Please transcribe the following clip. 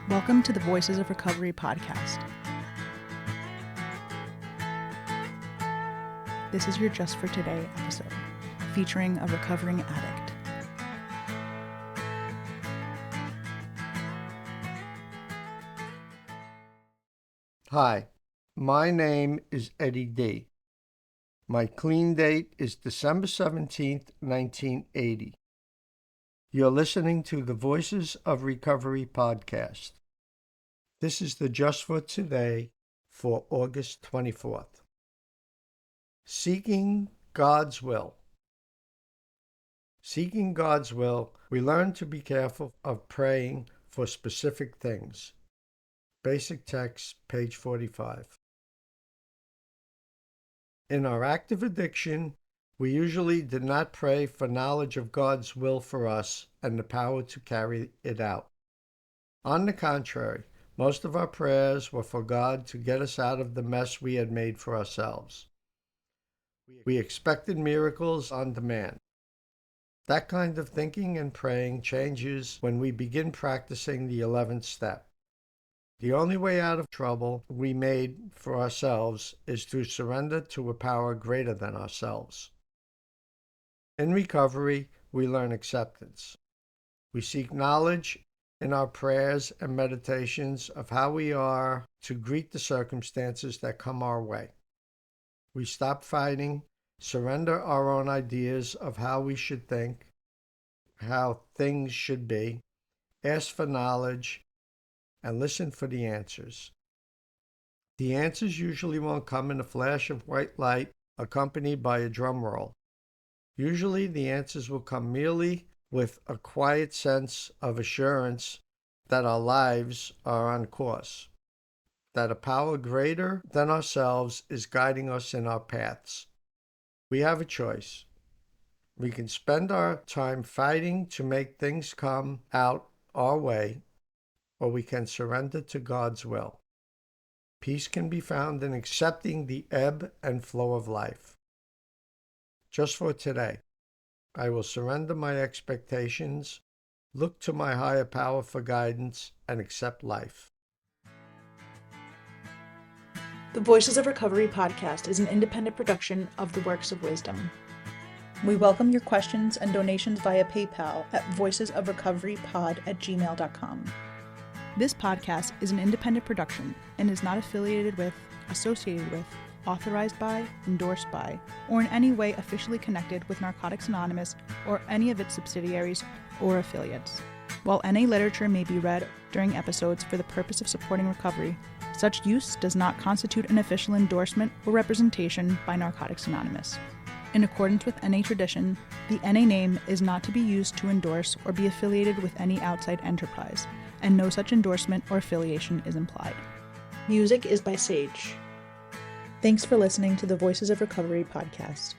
Welcome to the Voices of Recovery podcast. This is your Just for Today episode, featuring a recovering addict. Hi, my name is Eddie D. My clean date is December 17th, 1980. You're listening to the Voices of Recovery podcast. This is the Just for Today for August 24th. Seeking God's Will. Seeking God's will, we learn to be careful of praying for specific things. Basic text, page 45. In our active addiction, we usually did not pray for knowledge of God's will for us and the power to carry it out. On the contrary, most of our prayers were for God to get us out of the mess we had made for ourselves. We expected miracles on demand. That kind of thinking and praying changes when we begin practicing the 11th step. The only way out of trouble we made for ourselves is to surrender to a power greater than ourselves. In recovery, we learn acceptance. We seek knowledge in our prayers and meditations of how we are to greet the circumstances that come our way. We stop fighting, surrender our own ideas of how we should think, how things should be, ask for knowledge, and listen for the answers. The answers usually won't come in a flash of white light accompanied by a drum roll. Usually the answers will come merely with a quiet sense of assurance that our lives are on course, that a power greater than ourselves is guiding us in our paths. We have a choice. We can spend our time fighting to make things come out our way, or we can surrender to God's will. Peace can be found in accepting the ebb and flow of life. Just for today, I will surrender my expectations, look to my higher power for guidance, and accept life. The Voices of Recovery podcast is an independent production of the Works of Wisdom. We welcome your questions and donations via PayPal at voicesofrecoverypod@gmail.com. This podcast is an independent production and is not affiliated with, associated with, authorized by, endorsed by, or in any way officially connected with Narcotics Anonymous or any of its subsidiaries or affiliates. While NA literature may be read during episodes for the purpose of supporting recovery, such use does not constitute an official endorsement or representation by Narcotics Anonymous. In accordance with NA tradition, the NA name is not to be used to endorse or be affiliated with any outside enterprise, and no such endorsement or affiliation is implied. Music is by Sage. Thanks for listening to the Voices of Recovery podcast.